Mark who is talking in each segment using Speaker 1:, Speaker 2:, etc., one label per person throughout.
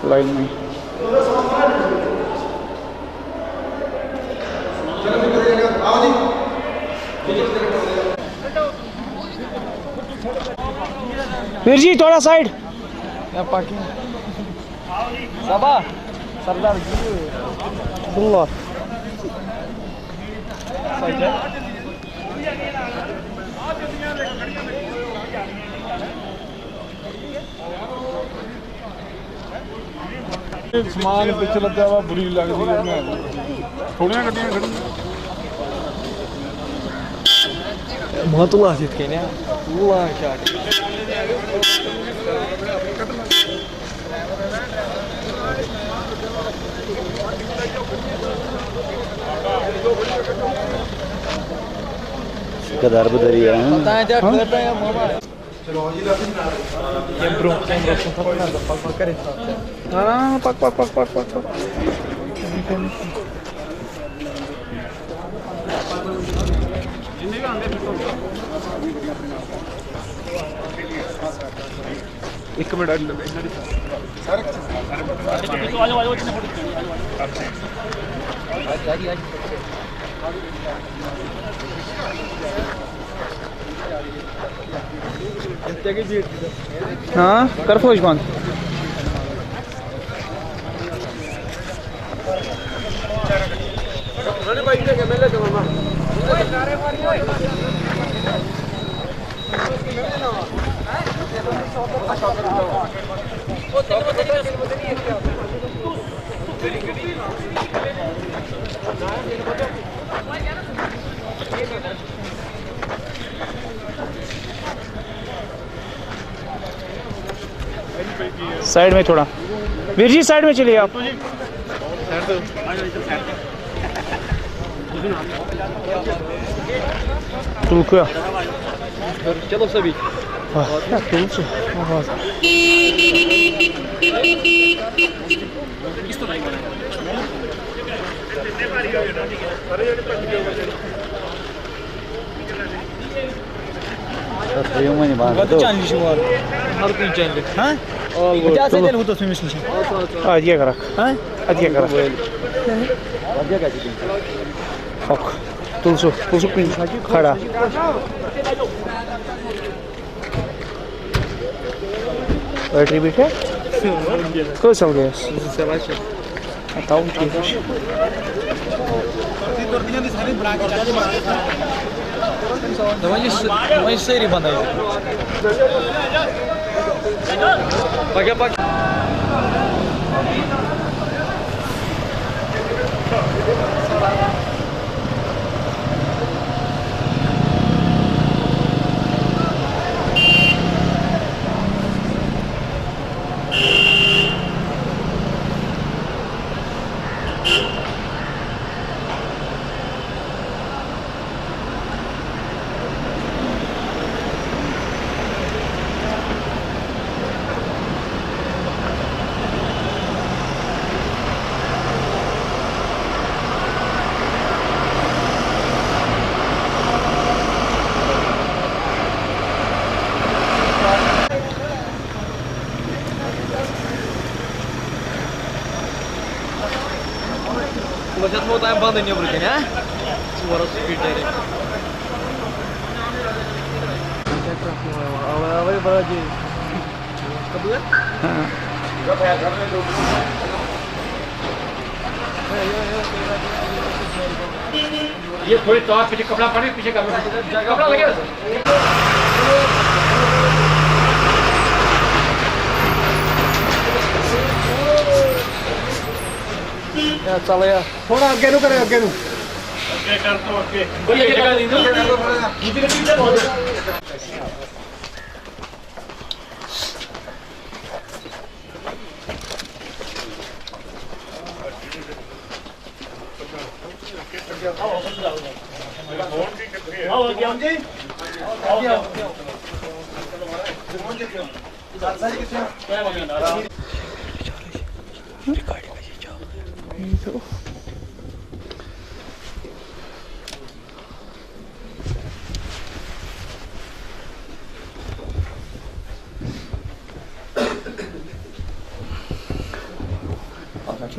Speaker 1: Line में। वीर जी थोड़ा side. सबा सरदार अब्दुल्ला
Speaker 2: समान पिछ लगा वा बुरी लगती है। मैं थोड़ियां गड्डियां खड़ी
Speaker 1: बहुत लाजित के ना अल्लाह क्या
Speaker 3: कदार बदरिया है।
Speaker 1: पक पक पक पक पक
Speaker 2: एक मिनट
Speaker 1: हाँ कर फौज बंद। साइड में थोड़ा वीर जी साइड में चलिए आप।
Speaker 3: चलो सभी
Speaker 1: अधिक रख अधिक रख तुलसु तुलसु खड़ा बैटरी भी है कौन चल गया बताऊँ ठीक
Speaker 3: वही सही बनाई Сейчас мы там банды не брали, а? Скоро спидери. Авай бради. Что было?
Speaker 4: ये थोड़ी तो पीछे कपड़ा पड़े पीछे कपड़ा लगे
Speaker 1: चल यार
Speaker 2: थोड़ा अगे नु करे अगे नु
Speaker 4: कर तो ओके कोई जगह नहीं दो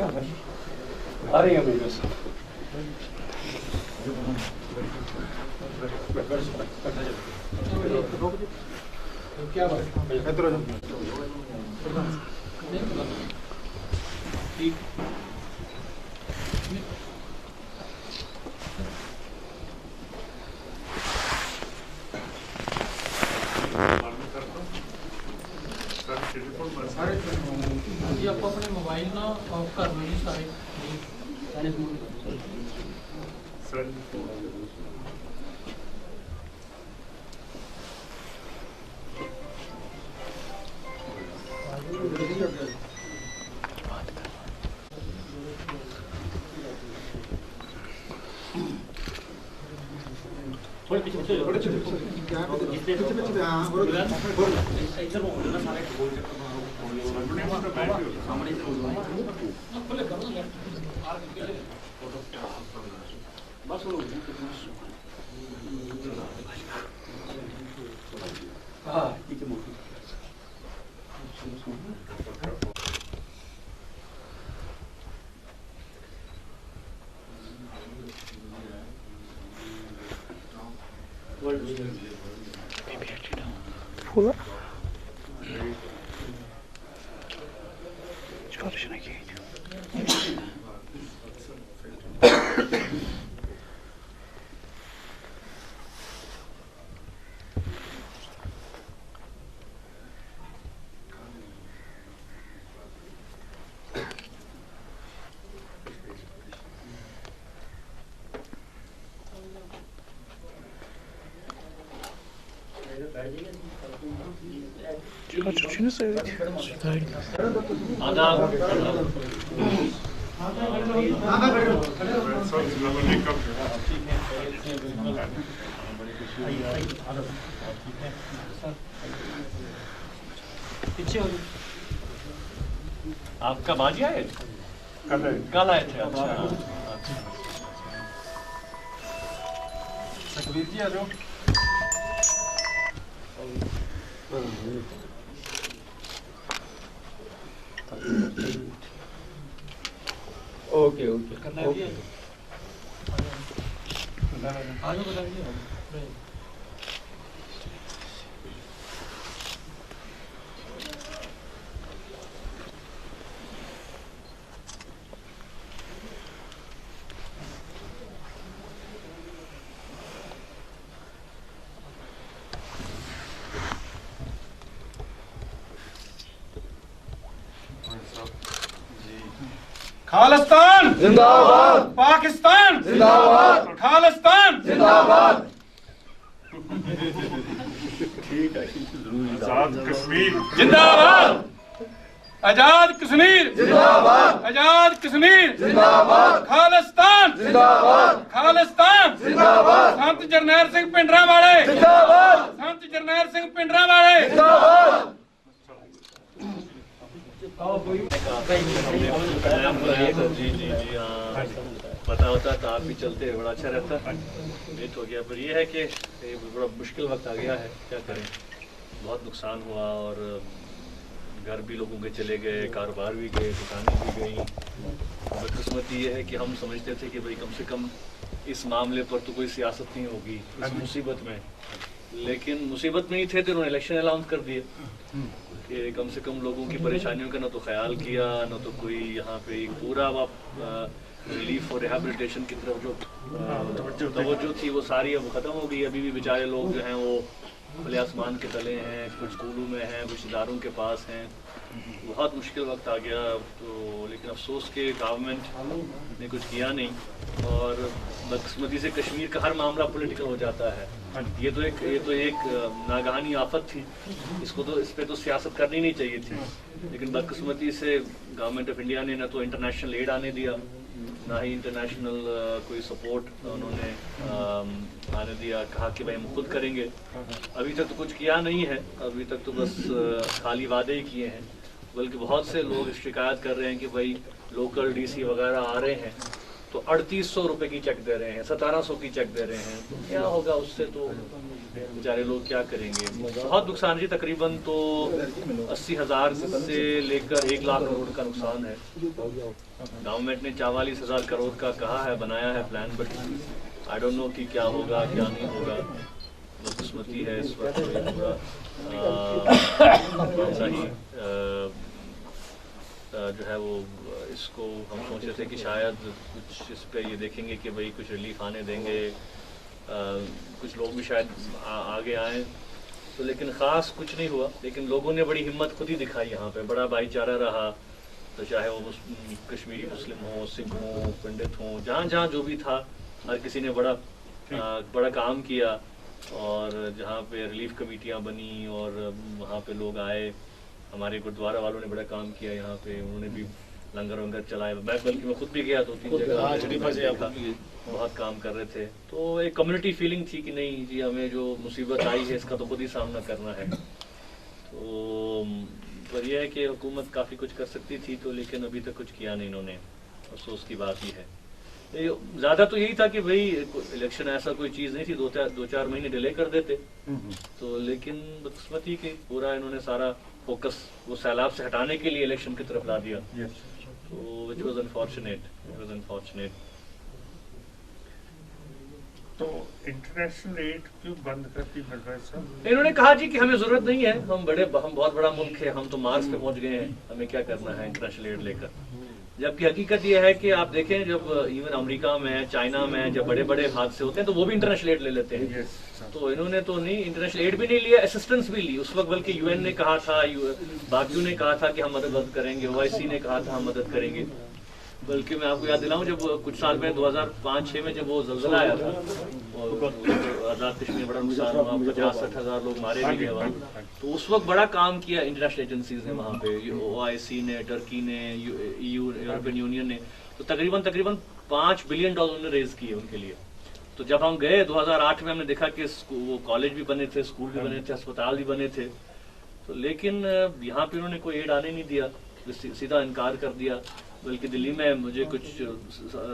Speaker 4: आ रही है मेरे साथ। क्या
Speaker 5: जी आपको अपने मोबाइल ना ऑफ कर लो जी सारे
Speaker 4: थोड़े पीछे आपका बाजी आए कल आए थे। अच्छा
Speaker 2: तकबीर जी आ जाओ।
Speaker 1: ओके ओके ओके
Speaker 5: आज बताइए
Speaker 2: खालिस्तान
Speaker 1: जिंदाबाद,
Speaker 2: पाकिस्तान
Speaker 1: जिंदाबाद,
Speaker 2: खालिस्तान
Speaker 1: जिंदाबाद।
Speaker 2: आजाद कश्मीर जिंदाबाद, आजाद कश्मीर
Speaker 1: जिंदाबाद,
Speaker 2: आजाद कश्मीर
Speaker 1: जिंदाबाद,
Speaker 2: खालिस्तान
Speaker 1: जिंदाबाद,
Speaker 2: खालिस्तान
Speaker 1: जिंदाबाद,
Speaker 2: संत जरनैल सिंह पिंडरा वाले
Speaker 1: जिंदाबाद,
Speaker 2: संत जरनैल सिंह पिंडरा वाले
Speaker 1: जिंदाबाद।
Speaker 4: जी जी जी हाँ पता होता तो आप भी चलते बड़ा अच्छा रहता। लेट हो गया पर ये है कि ये बड़ा मुश्किल वक्त आ गया है, क्या करें। बहुत नुकसान हुआ और घर भी लोगों के चले गए, कारोबार भी गए, दुकानें भी गई। बदकिस्मती ये है कि हम समझते थे कि भाई कम से कम इस मामले पर तो कोई सियासत नहीं होगी इस मुसीबत में, लेकिन मुसीबत में ही थे तो उन्होंने इलेक्शन अनाउंस कर दिए कि कम से कम लोगों की परेशानियों का ना तो ख्याल किया, ना तो कोई यहाँ पे एक पूरा रिलीफ और रिहेबिलिटेशन की तरफ जो तवज्जो थी वो सारी अब ख़त्म हो गई। अभी भी बेचारे लोग जो हैं वो खुले आसमान के तले हैं, कुछ स्कूलों में हैं, कुछ इदारों के पास हैं। बहुत मुश्किल वक्त आ गया तो, लेकिन अफसोस के गवर्नमेंट ने कुछ किया नहीं और बदकिस्मती से कश्मीर का हर मामला पॉलिटिकल हो जाता है। ये तो एक नागहानी आफत थी, इस पे तो सियासत करनी नहीं चाहिए थी, लेकिन बदकिस्मती से गवर्नमेंट ऑफ इंडिया ने ना तो इंटरनेशनल एड आने दिया, ना ही इंटरनेशनल कोई सपोर्ट उन्होंने आने दिया। कहा कि भाई हम खुद करेंगे। अभी तक तो कुछ किया नहीं है, अभी तक तो बस खाली वादे ही किए हैं। बल्कि बहुत से लोग शिकायत कर रहे हैं कि भाई लोकल डीसी वगैरह आ रहे हैं तो 3800 रुपये की चेक दे रहे हैं, 1700 की चेक दे रहे हैं। तो क्या होगा उससे, तो बेचारे लोग क्या करेंगे। बहुत नुकसान जी, तकरीबन तो 80,000 से लेकर 1 लाख करोड़ का नुकसान है। गवर्नमेंट ने 44,000 करोड़ का कहा है, बनाया है plan, but I don't know कि क्या होगा क्या नहीं होगा। बदकिस्मती है इस वक्त पूरा ही जो है वो, इसको हम सोच रहे थे कि शायद कुछ इस पे ये देखेंगे कि भाई कुछ रिलीफ आने देंगे, कुछ लोग भी शायद आगे आए, तो लेकिन ख़ास कुछ नहीं हुआ। लेकिन लोगों ने बड़ी हिम्मत खुद ही दिखाई यहाँ पे, बड़ा भाईचारा रहा। तो चाहे वो कश्मीरी मुस्लिम हो, सिख हो, पंडित हो, जहाँ जहाँ जो भी था, हर किसी ने बड़ा काम किया। और जहाँ पे रिलीफ कमेटियाँ बनी और वहाँ पे लोग आए, हमारे गुरुद्वारा वालों ने बड़ा काम किया यहाँ पे, उन्होंने भी लंगर वंगर चलाए। बल्कि मैं खुद भी गया 2-3 जगह, बहुत काम कर रहे थे। तो एक कम्युनिटी फीलिंग थी कि नहीं जी, हमें जो मुसीबत आई है इसका तो खुद ही सामना करना है। तो पर यह है कि हुकूमत काफ़ी कुछ कर सकती थी, तो लेकिन अभी तक कुछ किया नहीं इन्होंने। अफसोस की बात ही है। ज़्यादा तो यही था कि भाई इलेक्शन ऐसा कोई चीज़ नहीं थी, 2-4 महीने डिले कर देते। तो लेकिन बदकिस्मती कि पूरा इन्होंने सारा फोकस वो सैलाब से हटाने के लिए इलेक्शन की तरफ ला दिया। तो विच वाज अनफॉर्चुनेट।
Speaker 2: तो इंटरनेशनल एड क्यों बंद करती है साहब?
Speaker 4: इन्होंने कहा जी कि हमें जरूरत नहीं है, हम बहुत बड़ा मुल्क है, हम तो मार्स पे पहुंच गए हैं, हमें क्या करना है इंटरनेशनल एड लेकर। जबकि हकीकत यह है कि आप देखें, जब इवन अमेरिका में, चाइना में जब बड़े बड़े हादसे होते हैं तो वो भी इंटरनेशनल एड ले लेते हैं। तो इन्होंने तो नहीं, इंटरनेशनल एड भी नहीं लिया, असिस्टेंस भी ली उस वक्त। बल्कि यूएन ने कहा था, बाकियों ने कहा था कि हम मदद करेंगे, ओआईसी ने कहा था हम मदद करेंगे। बल्कि मैं आपको याद दिलाऊं, जब कुछ साल पहले 2005-6 में जब वो ज़लज़ला आया था और आज़ाद कश्मीर बड़ा नुकसान हुआ, 50-60 हज़ार लोग मारे भी गए वहाँ। तो उस वक्त बड़ा काम किया इंटरनेशनल एजेंसीज ने वहाँ पे, ओआईसी ने, टर्की ने, EU, यूरोपियन यूनियन ने। तो तकरीबन $5 बिलियन ने रेज किए उनके लिए। तो जब हम गए 2008 में, हमने देखा कि वो कॉलेज भी बने थे, स्कूल भी बने थे, अस्पताल भी बने थे। तो लेकिन यहाँ पे उन्होंने कोई एड आने नहीं दिया, सीधा इनकार कर दिया। बल्कि दिल्ली में मुझे कुछ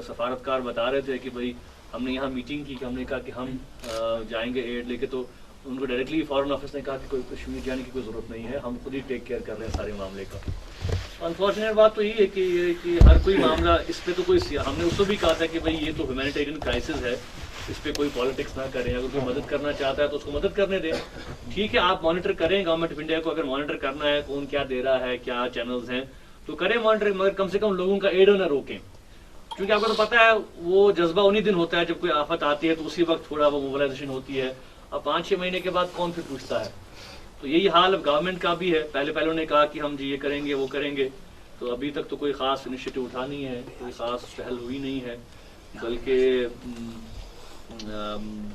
Speaker 4: सफारतकार बता रहे थे कि भाई हमने यहाँ मीटिंग की, कि हमने कहा कि हम जाएंगे एड लेके, तो उनको डायरेक्टली फॉरेन ऑफिस ने कहा कि कोई कश्मीर जाने की कोई ज़रूरत नहीं है, हम खुद ही टेक केयर कर रहे हैं सारे मामले का। अनफॉर्चुनेट बात तो यही है कि हर कोई मामला इस पे तो कोई, हमने उसको भी कहा था कि भाई ये तो ह्यूमैनिटेरियन क्राइसिस है, इस पे कोई पॉलिटिक्स ना करें। अगर कोई मदद करना चाहता है तो उसको मदद करने दें। ठीक है, आप मॉनिटर करें, गवर्नमेंट ऑफ इंडिया को अगर मॉनिटर करना है कौन क्या दे रहा है, क्या चैनल्स हैं, तो करें मॉनिटरिंग, मगर कम से कम लोगों का एड ना रोकें। क्योंकि आपको तो पता है वो जज्बा उन्हीं दिन होता है जब कोई आफत आती है, तो उसी वक्त थोड़ा वो मोबिलाइजेशन होती है। अब 5-6 महीने के बाद कौन फिर पूछता है। तो यही हाल अब गवर्नमेंट का भी है। पहले उन्होंने कहा कि हम जी ये करेंगे वो करेंगे, तो अभी तक तो कोई ख़ास इनिशिएटिव उठा नहीं है, कोई ख़ास पहल हुई नहीं है। बल्कि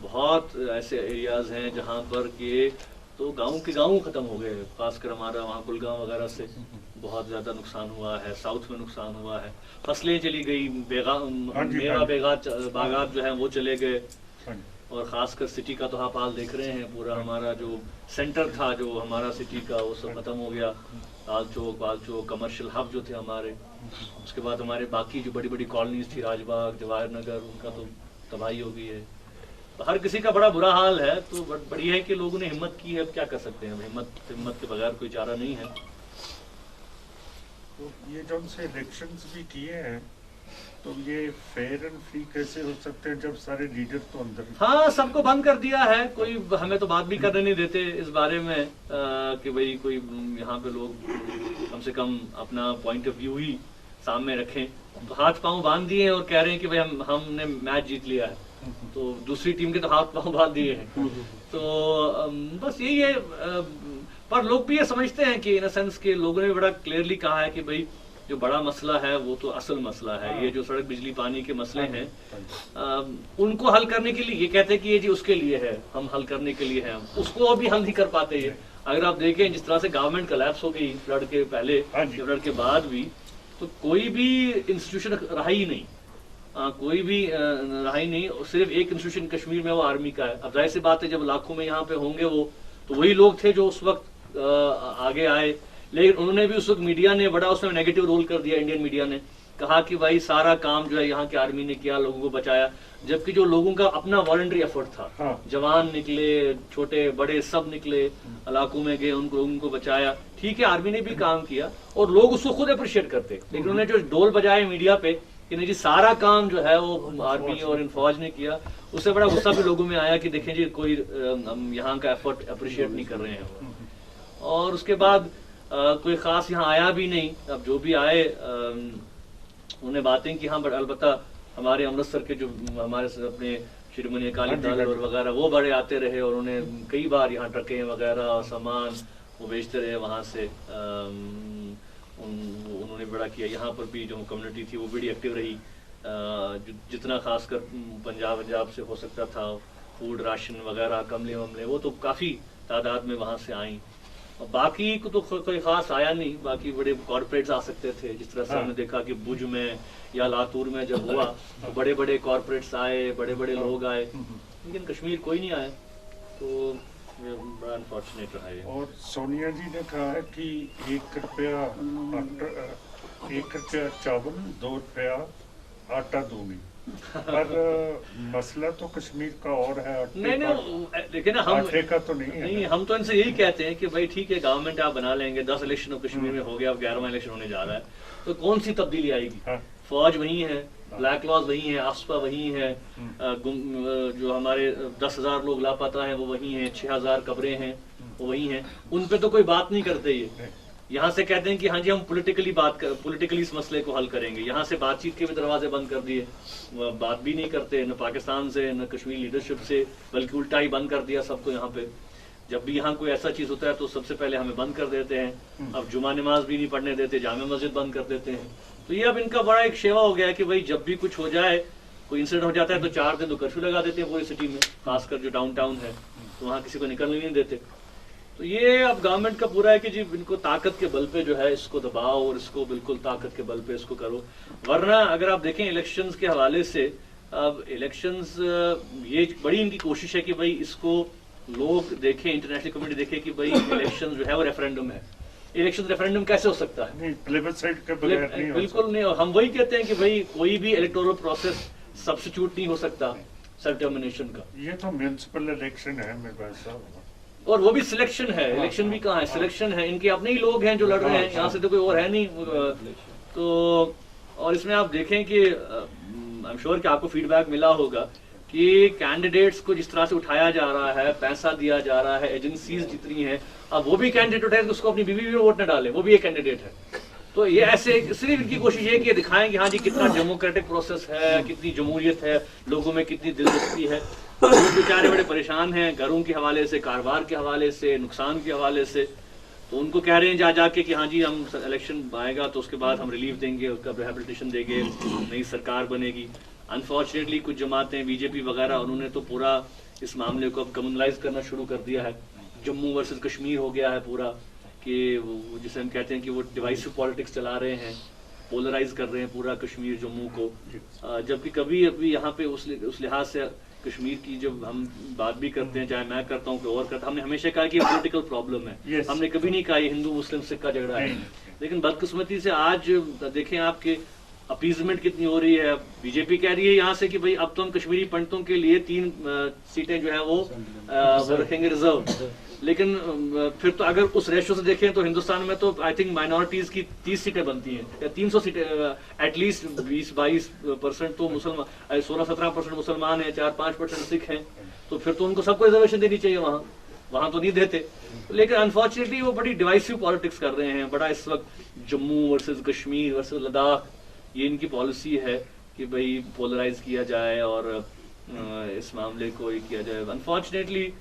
Speaker 4: बहुत ऐसे एरियाज़ हैं जहाँ पर कि तो गाँव के गाँव ख़त्म हो गए। खासकर हमारा वहाँ कुलगांव वगैरह से बहुत ज़्यादा नुकसान हुआ है, साउथ में नुकसान हुआ है, फसलें चली गई, मेवा बागात जो है वो चले गए। और ख़ासकर सिटी का तो आप हाल देख रहे हैं, पूरा हमारा जो सेंटर था जो हमारा सिटी का, वो सब ख़त्म हो गया। लाल चौक कमर्शियल हब जो थे हमारे, उसके बाद हमारे बाकी जो बड़ी बड़ी कॉलोनीज थी, राजबाग, जवाहर नगर, उनका तो तबाही हो गई है। तो हर किसी का बड़ा बुरा हाल है। तो बढ़िया है कि लोगों ने हिम्मत की है, अब क्या कर सकते हैं, हिम्मत के बगैर कोई चारा नहीं है।
Speaker 2: तो ये जो उनसे इलेक्शंस भी किए हैं, तो ये फेयर एंड फ्री कैसे हो सकते हैं जब सारे लीडर तो अंदर?
Speaker 4: हाँ, सबको बंद कर दिया है, कोई हमें तो बात भी करने नहीं देते इस बारे में कि भाई कोई यहाँ पे लोग कम से कम अपना पॉइंट ऑफ व्यू ही सामने रखें। तो हाथ पांव बांध दिए और कह रहे हैं कि भाई हमने मैच जीत लिया है, तो दूसरी टीम के तो हाथ पांव बांध दिए हैं। तो बस यही है। पर लोग भी ये समझते हैं कि इन अ सेंस के लोगों ने बड़ा क्लियरली कहा है कि भाई जो बड़ा मसला है वो तो असल मसला है, ये जो सड़क बिजली पानी के मसले हैं उनको हल करने के लिए ये कहते हैं कि ये जी उसके लिए है, हम हल करने के लिए हैं, उसको अभी हल नहीं कर पाते ये। अगर आप देखें जिस तरह से गवर्नमेंट कोलैप्स हो गई फ्लड के पहले, फ्लड के बाद भी, तो कोई भी इंस्टीट्यूशन रहा ही नहीं, कोई भी रहा ही नहीं। सिर्फ एक इंस्टीट्यूशन कश्मीर में वो आर्मी का है। अब जाहिर सी बात है जब लाखों में यहाँ पे होंगे वो, तो वही लोग थे जो उस वक्त आगे आए। लेकिन उन्होंने भी उस वक्त मीडिया ने बड़ा उसमें नेगेटिव रोल कर दिया, इंडियन मीडिया ने, कहा कि भाई सारा काम जो है यहाँ की आर्मी ने किया, लोगों को बचाया, जबकि जो लोगों का अपना वॉलंटरी एफर्ट था,
Speaker 2: हाँ।
Speaker 4: जवान निकले, छोटे बड़े सब निकले, इलाकों में गए, उनको लोगों को बचाया। ठीक है, आर्मी ने भी काम किया और लोग उसको खुद अप्रिशिएट करते, लेकिन उन्होंने जो डोल बजाए मीडिया पे कि नहीं जी सारा काम जो है वो आर्मी और इन फौज ने किया, उससे बड़ा गुस्सा भी लोगों में आया कि देखें जी कोई हम यहाँ का एफर्ट अप्रिशिएट नहीं कर रहे हैं। और उसके बाद कोई खास यहाँ आया भी नहीं। अब जो भी आए उन्हें बातें की, हाँ अलबत्ता हमारे अमृतसर के जो हमारे अपने शिरोमणि अकाली दल और वगैरह वो बड़े आते रहे और उन्हें कई बार यहाँ ट्रकें वगैरह और सामान वो बेचते रहे वहाँ से। उन्होंने बड़ा किया, यहाँ पर भी जो कम्युनिटी थी वो बड़ी एक्टिव रही, जितना खासकर पंजाब से हो सकता था, फूड राशन वगैरह कमले वमले वो तो काफ़ी तादाद में वहाँ से आई। और बाकी को तो कोई खास आया नहीं, बाकी बड़े कॉर्पोरेट्स आ सकते थे, जिस तरह से हमने देखा कि भुज में या लातूर में जब हुआ तो बड़े बड़े कॉर्पोरेट्स आए, बड़े बड़े लोग आए, लेकिन कश्मीर कोई नहीं आया, तो बड़ा अनफॉर्चुनेट रहा है।
Speaker 2: और सोनिया जी ने कहा है कि 1 रुपया चावल, 2 रुपया आटा दूंगी, पर मसला तो कश्मीर का और है।
Speaker 4: नहीं देखिए ना, हम
Speaker 2: आटे का तो नहीं है।
Speaker 4: हम तो इनसे यही कहते हैं कि भाई ठीक है गवर्नमेंट आप बना लेंगे, 10 इलेक्शन अब कश्मीर में हो गया, अब 11वां इलेक्शन होने जा रहा है, तो कौन सी तब्दीली आएगी?
Speaker 2: हाँ।
Speaker 4: फौज वही है, ब्लैक लॉज वही है, आफ्सपा वही है, जो हमारे 10,000 लोग लापता हैं वो वही हैं, 6,000 कब्रें हैं वो वही हैं, उन पे तो कोई बात नहीं करते। ये यहाँ से कहते हैं कि हाँ जी हम पॉलिटिकली इस मसले को हल करेंगे, यहाँ से बातचीत के भी दरवाजे बंद कर दिए, बात भी नहीं करते, न पाकिस्तान से न कश्मीर लीडरशिप से, बल्कि उल्टा ही बंद कर दिया सबको। यहाँ पे जब भी यहाँ कोई ऐसा चीज होता है तो सबसे पहले हमें बंद कर देते हैं, अब जुमा नमाज भी नहीं पढ़ने देते, जामे मस्जिद बंद कर देते हैं। तो ये अब इनका बड़ा एक शेवा हो गया है कि भाई जब भी कुछ हो जाए, कोई इंसिडेंट हो जाता है तो 4 दिन तो कर्फ्यू लगा देते हैं पूरी सिटी में, खासकर जो डाउनटाउन है तो वहाँ किसी को निकलने नहीं देते। तो ये अब गवर्नमेंट का पूरा है कि जी इनको ताकत के बल पे जो है इसको दबाओ और इसको बिल्कुल ताकत के बल पे इसको करो। वरना अगर आप देखें इलेक्शंस के हवाले से, अब इलेक्शंस ये बड़ी इनकी कोशिश है कि भाई इसको लोग देखें, इंटरनेशनल कम्युनिटी देखे कि भाई इलेक्शन जो है वो रेफरेंडम है। इलेक्शन रेफरेंडम कैसे हो सकता है?
Speaker 2: प्लेबसाइट के बगैर नहीं हो
Speaker 4: बिल्कुल नहीं। और हम वही कहते हैं कि भाई कोई भी इलेक्टोरल प्रोसेस सब्स्टिट्यूट नहीं हो सकता सेल्फ डिटरमिनेशन का।
Speaker 2: ये तो म्युनिसिपल इलेक्शन है मेरे पास,
Speaker 4: और वो भी सिलेक्शन है, इलेक्शन भी कहाँ है, सिलेक्शन है, इनके अपने ही लोग हैं जो लड़ रहे हैं, यहाँ से तो कोई और है नहीं। तो और इसमें आप देखें कि आई एम श्योर कि आपको फीडबैक मिला होगा कि कैंडिडेट्स को जिस तरह से उठाया जा रहा है, पैसा दिया जा रहा है, एजेंसीज जितनी हैं, अब वो भी कैंडिडेट उठाए तो उसको अपनी बीवी भी वोट न डाले, वो भी एक कैंडिडेट है। तो ये ऐसे सिर्फ इनकी कोशिश ये कि दिखाएं कि हाँ जी कितना डेमोक्रेटिक प्रोसेस है, कितनी जमहूरियत है, लोगों में कितनी दिलचस्पी है। लोग बेचारे बड़े परेशान हैं घरों के हवाले से, कारोबार के हवाले से, नुकसान के हवाले से, तो उनको कह रहे हैं जा जाके कि हाँ जी हम इलेक्शन आएगा तो उसके बाद हम रिलीफ देंगे, उसका रिहेबिलिटेशन देंगे, नई सरकार बनेगी। अनफॉर्चुनेटली कुछ जमातें बीजेपी वगैरह उन्होंने तो पूरा इस मामले को अब कम्युनलाइज करना शुरू कर दिया है। जम्मू वर्सेस कश्मीर हो गया है पूरा, कि जिसे हम कहते हैं कि वो डिवाइसिव पॉलिटिक्स चला रहे हैं, पोलराइज कर रहे हैं पूरा कश्मीर जम्मू को। जबकि कभी अभी यहाँ पे उस लिहाज से कश्मीर की जब हम बात भी करते हैं, चाहे मैं करता हूँ कोई और करता, हमने हमेशा कहा कि पॉलिटिकल प्रॉब्लम है। हमने कभी नहीं कहा ये हिंदू मुस्लिम सिख का झगड़ा है। लेकिन बदकिस्मती से आज देखें आपके अपीजमेंट कितनी हो रही है। बीजेपी कह रही है यहाँ से कि भाई अब तो हम कश्मीरी पंडितों के लिए 3 सीटें जो है वो रखेंगे रिजर्व। लेकिन फिर तो अगर उस रेशो से देखें तो हिंदुस्तान में तो आई थिंक माइनॉरिटीज की 30 सीटें बनती हैं या 300 सीटें, एटलीस्ट 20-22% तो मुसलमान, 16-17% मुसलमान हैं, 4-5% सिख हैं, तो फिर तो उनको सबको रिजर्वेशन देनी चाहिए वहाँ तो नहीं देते। लेकिन अनफॉर्चुनेटली वो बड़ी डिवाइसिव पॉलिटिक्स कर रहे हैं, बड़ा इस वक्त जम्मू वर्सेस कश्मीर वर्सेस लद्दाख, ये इनकी पॉलिसी है कि भाई पोलराइज किया जाए और इस मामले को ये किया जाए। अनफॉर्चुनेटली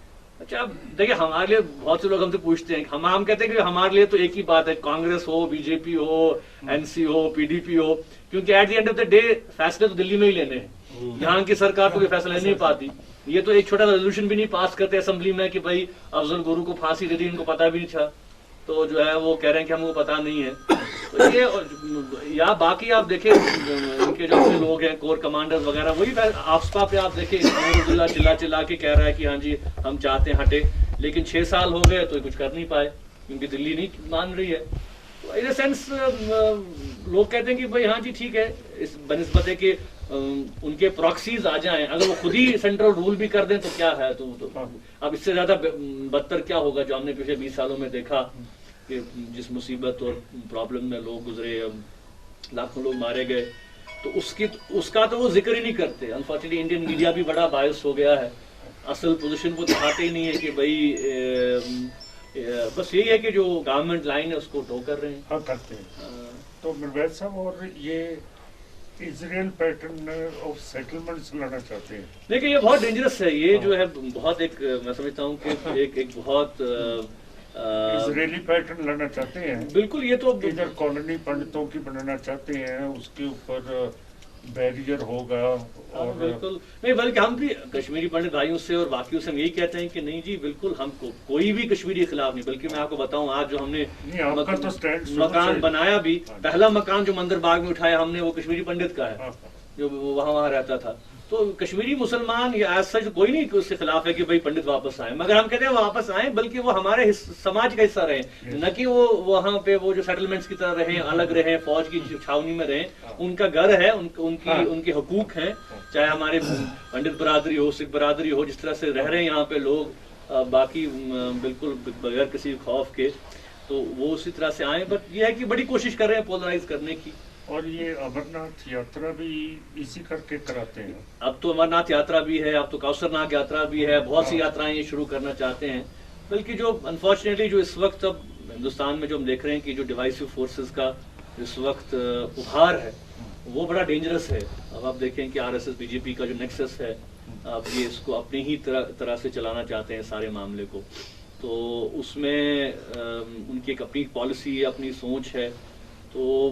Speaker 4: अच्छा देखिए हमारे लिए बहुत से लोग हमसे पूछते हैं, हम कहते हैं कि हमारे लिए तो एक ही बात है, कांग्रेस हो, बीजेपी हो, एनसी हो, पीडीपी हो, क्योंकि at the end of the day फैसले तो दिल्ली में ही लेने हैं। यहाँ की सरकार तो कोई फैसला नहीं पाती। ये तो एक छोटा रेजोल्यूशन भी नहीं पास करते असेंबली में कि भाई अफजल गुरु को फांसी दे दी, इनको पता भी नहीं था, तो जो है वो कह रहे हैं कि हमको पता नहीं है। तो ये या बाकी आप देखें इनके जो अपने लोग हैं कोर कमांडर्स वगैरह, वही आफ्सपा पे आप देखें चिल्ला के कह रहा है कि हाँ जी हम चाहते हैं हटे, लेकिन 6 साल हो गए तो कुछ कर नहीं पाए क्योंकि दिल्ली नहीं मान रही है। तो इन सेंस लोग कहते हैं कि भाई हाँ जी ठीक है, इस बनिस्बत है कि उनके प्रॉक्सीज आ जाएं, अगर वो खुद ही सेंट्रल रूल भी कर दें तो क्या है, तो अब इससे ज्यादा बदतर क्या होगा जो हमने पिछले 20 सालों में देखा कि जिस मुसीबत और प्रॉब्लम में लोग गुजरे, लाखों लोग मारे गए, तो उसका तो वो जिक्र ही नहीं करते। अनफॉर्चुनेटली इंडियन मीडिया भी बड़ा बायस हो गया है, असल पोजीशन को दिखाते ही नहीं है कि भाई बस यही है कि जो गवर्नमेंट लाइन है उसको टो कर रहे हैं।
Speaker 2: हाँ करते हैं। तो मिर्वेद साहब, और ये इजराइल पैटर्न ऑफ सेटलमेंट्स लाना चाहते हैं।
Speaker 4: देखिए ये बहुत डेंजरस है, ये जो है बहुत एक मैं समझता हूँ कि एक बहुत
Speaker 2: इजरायली पैटर्न लाना चाहते हैं।
Speaker 4: बिल्कुल, ये तो
Speaker 2: इधर कॉलोनी पंडितों की बनाना चाहते हैं, उसके ऊपर बैरियर होगा। और
Speaker 4: बिल्कुल नहीं, बल्कि हम भी कश्मीरी पंडित भाइयों से और बाकियों से हम यही कहते हैं कि नहीं जी बिल्कुल, हमको कोई भी कश्मीरी के खिलाफ नहीं, बल्कि मैं आपको बताऊं आज जो हमने मकान बनाया भी, पहला मकान जो मंदिर बाग में उठाया हमने वो कश्मीरी पंडित का है जो वहाँ रहता था। तो कश्मीरी मुसलमान या ऐसा सच कोई नहीं उसके खिलाफ है कि भाई पंडित वापस आए, मगर हम कहते हैं वापस आए बल्कि वो हमारे समाज का हिस्सा रहे, न कि वो वहाँ पे वो जो सेटलमेंट्स की तरह रहे, अलग रहे, फौज की छावनी में रहे। उनका घर है, उनके हकूक हैं, चाहे हमारे पंडित बरादरी हो, सिख बरादरी हो, जिस तरह से रह रहे हैं यहाँ पे लोग बाकी बिल्कुल बगैर किसी खौफ के, तो वो उसी तरह से आए। बट ये है कि बड़ी कोशिश कर रहे हैं पोलराइज करने की।
Speaker 2: और ये अमरनाथ यात्रा भी इसी करके कराते हैं।
Speaker 4: अब तो अमरनाथ यात्रा भी है, अब तो कौसरनाग यात्रा भी है, बहुत सी यात्राएं ये शुरू करना चाहते हैं। बल्कि जो अनफॉर्चुनेटली जो इस वक्त अब हिंदुस्तान में जो हम देख रहे हैं कि जो डिवाइसिव फोर्सेस का इस वक्त उभार है वो बड़ा डेंजरस है। अब आप देखें कि आरएसएस बीजेपी का जो नेक्सस है, अब ये इसको अपनी ही तरह से चलाना चाहते हैं सारे मामले को। तो उसमें उनकी एक अपनी पॉलिसी है, अपनी सोच है। तो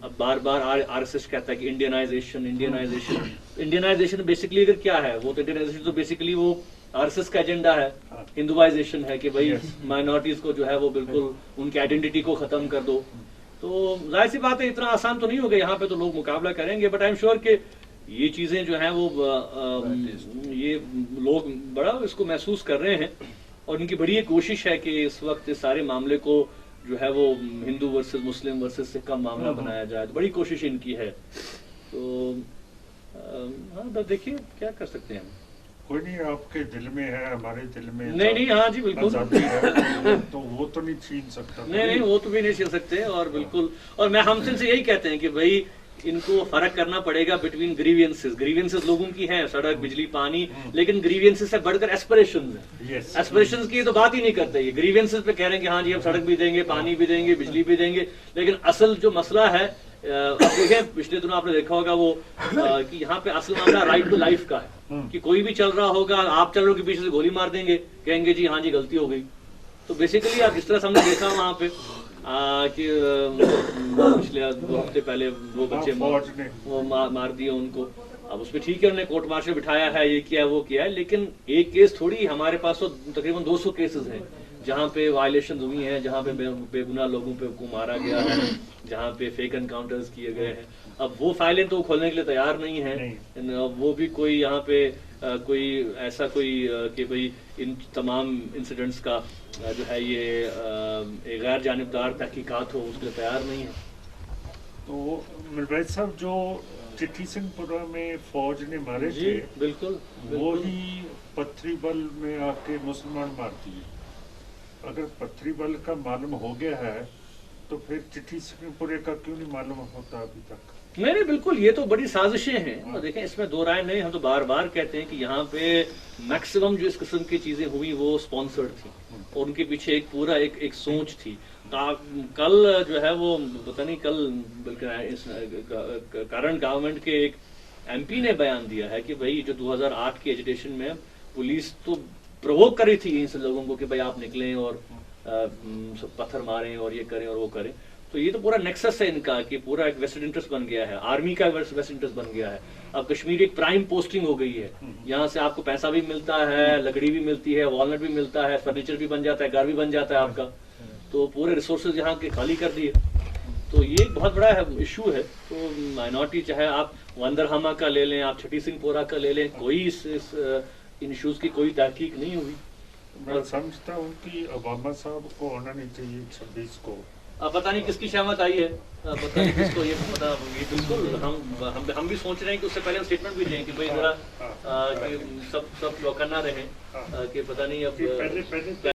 Speaker 4: अब बार बार आरएसएस कहता है कि इंडियनाइजेशन बेसिकली अगर क्या है, वो तो इंडियनाइजेशन तो बेसिकली वो आरएसएस का एजेंडा है। हिंदुआइजेशन है कि भाई माइनॉरिटीज को जो है वो बिल्कुल उनकी आइडेंटिटी को खत्म कर दो। तो जाहिर सी बात है इतना आसान तो नहीं होगा, यहाँ पे तो लोग मुकाबला करेंगे, बट आई एम श्योर कि ये चीजें जो है वो ये लोग बड़ा इसको महसूस कर रहे हैं और इनकी बड़ी एक कोशिश है कि इस वक्त इस सारे मामले को जो है वो हिंदू वर्सेस मुस्लिम वर्सेस से कम मामला बनाया जाए, तो बड़ी कोशिश इनकी है। तो हाँ देखिए क्या कर सकते हैं।
Speaker 2: कोई नहीं, आपके दिल में है, हमारे दिल में
Speaker 4: नहीं हाँ जी बिल्कुल
Speaker 2: तो वो तो नहीं छीन सकता।
Speaker 4: नहीं वो तो भी नहीं छीन सकते। और बिल्कुल, और मैं हम से यही कहते हैं कि भाई इनको फर्क करना पड़ेगा बिटवीन ग्रीवियंसेस लोगों की हैं, सड़क बिजली पानी, लेकिन ग्रीवियंसेस से बढ़कर एस्पिरेशंस हैं। एस्पिरेशंस की तो बात ही नहीं करते, ये ग्रीवियंसेस पे कह रहे हैं कि हाँ जी हम सड़क भी देंगे, पानी भी देंगे, बिजली भी देंगे, लेकिन असल जो मसला है देखें पिछले दिनों आपने देखा होगा वो कि यहाँ पे असल मामला राइट टू लाइफ का है कि कोई भी चल रहा होगा, आप चल रहे हो कि पीछे से गोली मार देंगे, कहेंगे जी हाँ जी गलती हो गई। तो बेसिकली आप जिस तरह से हमने देखा वहाँ पे कि पिछले 2 हफ्ते पहले वो बच्चे वो मार दिए उनको। अब उसमें ठीक है उन्होंने कोर्ट मार्शल बिठाया है, ये किया है वो किया है, लेकिन एक केस थोड़ी, हमारे पास तो तकरीबन 200 केसेस हैं जहाँ पे वायलेशन हुई हैं, जहाँ पे बेगुनाह लोगों को मारा गया है, जहाँ पे फेक एनकाउंटर्स किए गए हैं। अब वो फाइलें तो खोलने के लिए तैयार नहीं है। वो भी कोई यहाँ पे कोई ऐसा कोई कि भाई इन तमाम इंसिडेंट्स का जो है ये एक गैर जानिबदार तहकीकात हो, उसके लिए तैयार नहीं है।
Speaker 2: तो मिर्वेद साहब, जो चिट्ठी सिंहपुरा में फौज ने मारे थे,
Speaker 4: बिल्कुल
Speaker 2: वो ही पत्थरी बल में आके मुसलमान मार दिए। अगर पत्थरी बल का मालूम हो गया है तो फिर चिट्ठी सिंहपुरे का क्यों नहीं मालूम होता अभी तक?
Speaker 4: नहीं बिल्कुल, ये तो बड़ी साजिशें हैं और देखें इसमें दो राय नहीं। हम तो बार बार कहते हैं कि यहाँ पे मैक्सिमम जो इस किस्म की चीजें हुई वो स्पॉन्सर्ड थी और उनके पीछे एक पूरा एक सोच थी। कल जो है वो पता नहीं कल करंट गवर्नमेंट के एक एमपी ने बयान दिया है कि भाई जो 2008 की एजिटेशन में पुलिस तो प्रोवोक करी थी इन लोगों को कि भाई आप निकलें और पत्थर मारें और ये करें और वो करें। तो ये तो पूरा नेक्सस है इनका कि पूरा एक वेस्टेड इंटरेस्ट बन गया है, आर्मी का वेस्ट इंटरेस्ट बन गया है। अब कश्मीर एक प्राइम पोस्टिंग हो गई है, यहाँ से आपको पैसा भी मिलता है, लकड़ी भी मिलती है, वॉलनट भी मिलता है, फर्नीचर भी बन जाता है, घर भी बन जाता है आपका। तो पूरे रिसोर्सेज यहाँ के खाली कर दिए। तो ये एक बहुत बड़ा इशू है। तो माइनॉरिटी चाहे आप वंदरहमा का ले लें, आप छठी सिंहपुरा का ले लें, कोई इन इशूज की कोई तहकीक नहीं हुई।
Speaker 2: मैं समझता हूँ कि ओबामा साहब को होना नहीं चाहिए 26 को
Speaker 4: अब पता नहीं किसकी सहमत आई है, पता नहीं किसको ये पता, ये बिल्कुल हम भी सोच रहे हैं कि उससे पहले स्टेटमेंट भी दें कि भाई जरा कि सब चौकन्ना रहे कि पता नहीं अब
Speaker 2: पहले